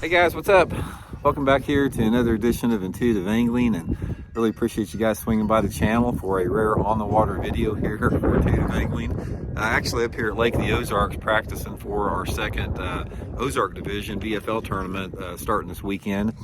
Hey guys, what's up? Welcome back here to another edition of Intuitive Angling, and really appreciate you guys swinging by the channel for a rare on the water video here for Intuitive Angling. Actually up here at Lake of the Ozarks practicing for our second Ozark Division VFL tournament starting this weekend.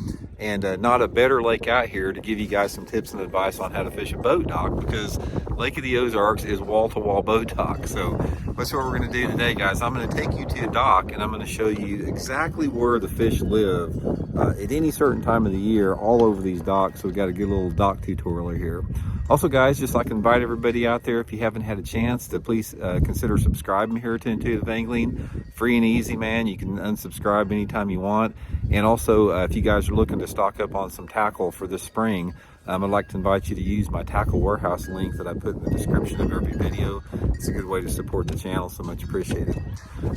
And not a better lake out here to give you guys some tips and advice on how to fish a boat dock, because Lake of the Ozarks is wall-to-wall boat dock. So that's what we're going to do today, guys. I'm going to take you to a dock and I'm going to show you exactly where the fish live at any certain time of the year all over these docks. So we got a good little dock tutorial here. Also, guys, just like to invite everybody out there, if you haven't had a chance, to please consider subscribing here to Intuitive Angling. Free and easy, man. You can unsubscribe anytime you want. And also, if you guys are looking to stock up on some tackle for this spring, I'd like to invite you to use my tackle warehouse link that I put in the description of every video. It's a good way to support the channel, so much appreciated.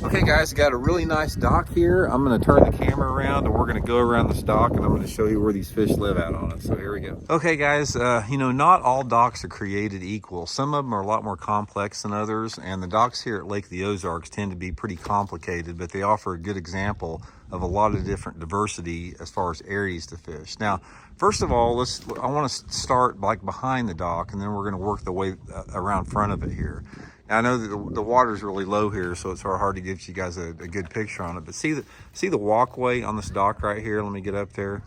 Okay guys, got a really nice dock here. I'm going to turn the camera around and we're going to go around this dock and I'm going to show you where these fish live out on it. So here we go. Okay guys, you know, not all docks are created equal. Some of them are a lot more complex than others, and the docks here at Lake of the Ozarks tend to be pretty complicated, but they offer a good example of a lot of different diversity as far as areas to fish. Now, first of all, I want to start like behind the dock, and then we're going to work the way around front of it here. Now, I know that the water's really low here, so it's hard to give you guys a good picture on it. But see the walkway on this dock right here? Let me get up there,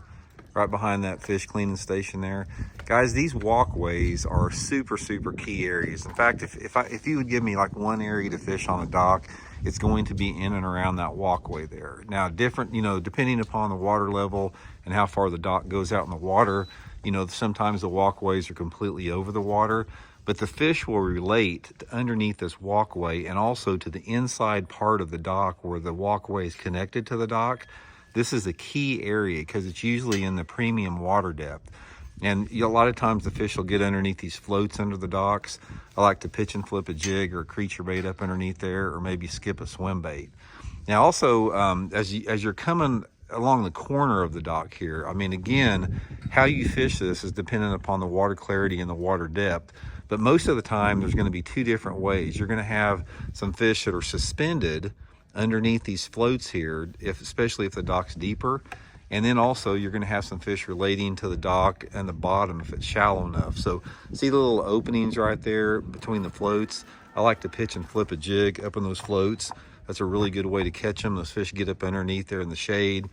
right behind that fish cleaning station there. Guys, these walkways are super key areas. In fact, if you would give me like one area to fish on a dock, it's going to be in and around that walkway there. Now, different, you know, depending upon the water level and how far the dock goes out in the water, you know, sometimes the walkways are completely over the water, but the fish will relate to underneath this walkway and also to the inside part of the dock where the walkway is connected to the dock. This is a key area because it's usually in the premium water depth. And a lot of times the fish will get underneath these floats under the docks. I like to pitch and flip a jig or a creature bait up underneath there, or maybe skip a swim bait. Now also, as you're coming along the corner of the dock here, I mean, again, how you fish this is dependent upon the water clarity and the water depth. But most of the time, there's going to be two different ways. You're going to have some fish that are suspended underneath these floats here, especially if the dock's deeper. And then also you're going to have some fish relating to the dock and the bottom if it's shallow enough. So see the little openings right there between the floats? I like to pitch and flip a jig up in those floats. That's a really good way to catch them. Those fish get up underneath there in the shade.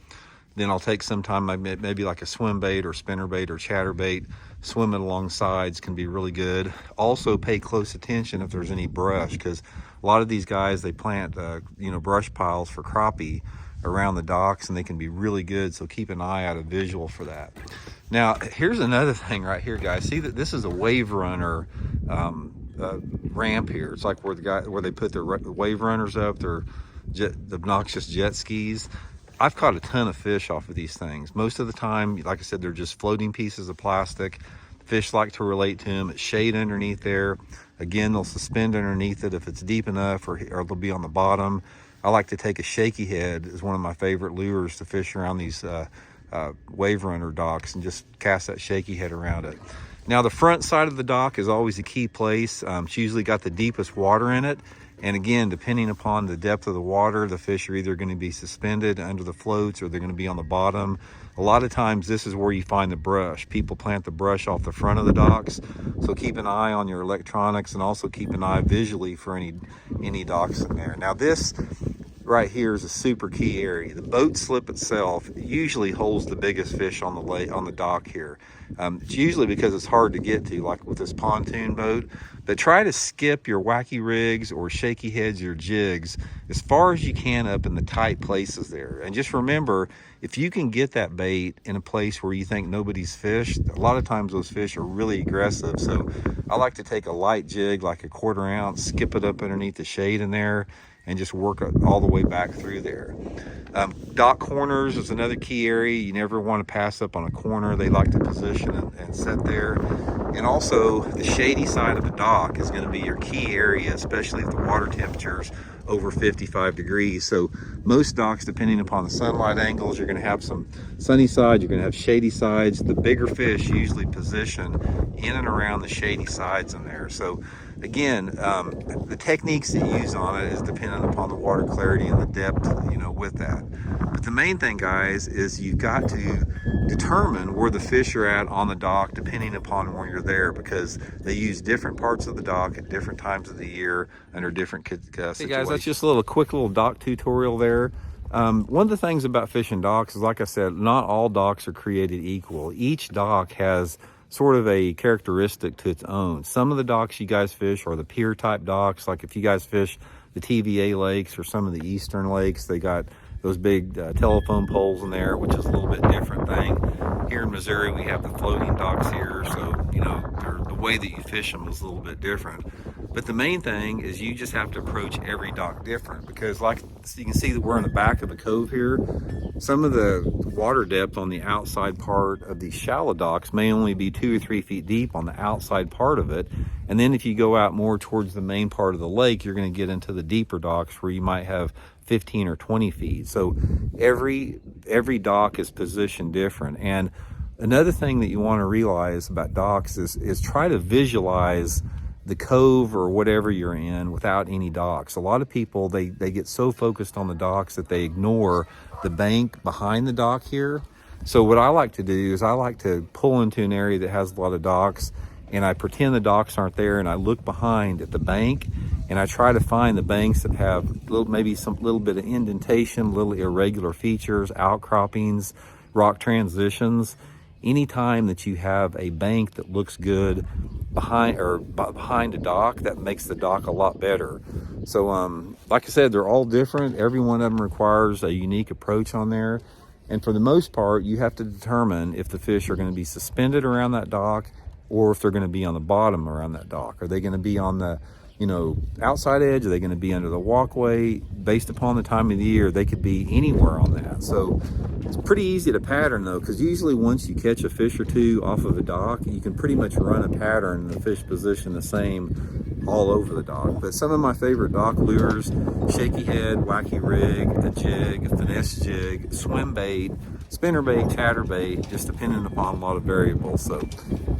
Then I'll take some time, maybe like a swim bait or spinner bait or chatter bait. Swimming along sides can be really good. Also pay close attention if there's any brush, because a lot of these guys, they plant you know, brush piles for crappie around the docks, and they can be really good, so keep an eye out, a visual for that. Now here's another thing right here, guys. See that this is a wave runner ramp here. It's like where they put their wave runners up, their obnoxious jet skis. I've caught a ton of fish off of these things. Most of the time, like I said, they're just floating pieces of plastic. Fish like to relate to them. It's shade underneath there. Again, they'll suspend underneath it if it's deep enough, or they'll be on the bottom. I like to take a shaky head as one of my favorite lures to fish around these wave runner docks, and just cast that shaky head around it. Now, the front side of the dock is always a key place. It's usually got the deepest water in it. And again, depending upon the depth of the water, the fish are either going to be suspended under the floats or they're going to be on the bottom. A lot of times this is where you find the brush. People plant the brush off the front of the docks. So keep an eye on your electronics, and also keep an eye visually for any docks in there. Now this right here is a super key area. The boat slip itself usually holds the biggest fish on the dock here. It's usually because it's hard to get to, like with this pontoon boat. But try to skip your wacky rigs or shaky heads or jigs as far as you can up in the tight places there. And just remember, if you can get that bait in a place where you think nobody's fished, a lot of times those fish are really aggressive. So I like to take a light jig, like a 1/4 ounce, skip it up underneath the shade in there, and just work all the way back through there. Dock corners is another key area. You never want to pass up on a corner. They like to position and set there. And also the shady side of the dock is going to be your key area, especially if the water temperature's over 55 degrees. So most docks, depending upon the sunlight angles, you're going to have some sunny side, you're going to have shady sides. The bigger fish usually position in and around the shady sides in there. So again, the techniques that you use on it is dependent upon the water clarity and the depth, you know, with that. But the main thing, guys, is you've got to determine where the fish are at on the dock depending upon where you're there, because they use different parts of the dock at different times of the year under different situations. Hey guys, that's just a quick little dock tutorial there. One of the things about fishing docks is, like I said, not all docks are created equal. Each dock has sort of a characteristic to its own. Some of the docks you guys fish are the pier type docks. Like if you guys fish the TVA lakes or some of the eastern lakes, they got those big telephone poles in there, which is a little bit different thing. Here in Missouri, we have the floating docks here, so you know the way that you fish them is a little bit different. But the main thing is you just have to approach every dock different, because like you can see that we're in the back of a cove here. Some of the water depth on the outside part of these shallow docks may only be 2 or 3 feet deep on the outside part of it. And then if you go out more towards the main part of the lake, you're going to get into the deeper docks where you might have 15 or 20 feet. So every dock is positioned different. And another thing that you want to realize about docks is try to visualize the cove or whatever you're in without any docks. A lot of people, they get so focused on the docks that they ignore the bank behind the dock here. So what I like to do is I like to pull into an area that has a lot of docks, and I pretend the docks aren't there, and I look behind at the bank, and I try to find the banks that have maybe some little bit of indentation, little irregular features, outcroppings, rock transitions. Anytime that you have a bank that looks good behind a dock, that makes the dock a lot better. So like I said, they're all different. Every one of them requires a unique approach on there. And for the most part, you have to determine if the fish are going to be suspended around that dock or if they're going to be on the bottom around that dock. Are they going to be on the, you know, outside edge? Are they going to be under the walkway? Based upon the time of the year, they could be anywhere on that. So it's pretty easy to pattern though, because usually once you catch a fish or two off of a dock, you can pretty much run a pattern and the fish position the same all over the dock. But some of my favorite dock lures: shaky head, wacky rig, a jig, a finesse jig, swim bait, spinner bait, chatter bait, just depending upon a lot of variables. So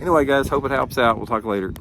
anyway guys, hope it helps out. We'll talk later.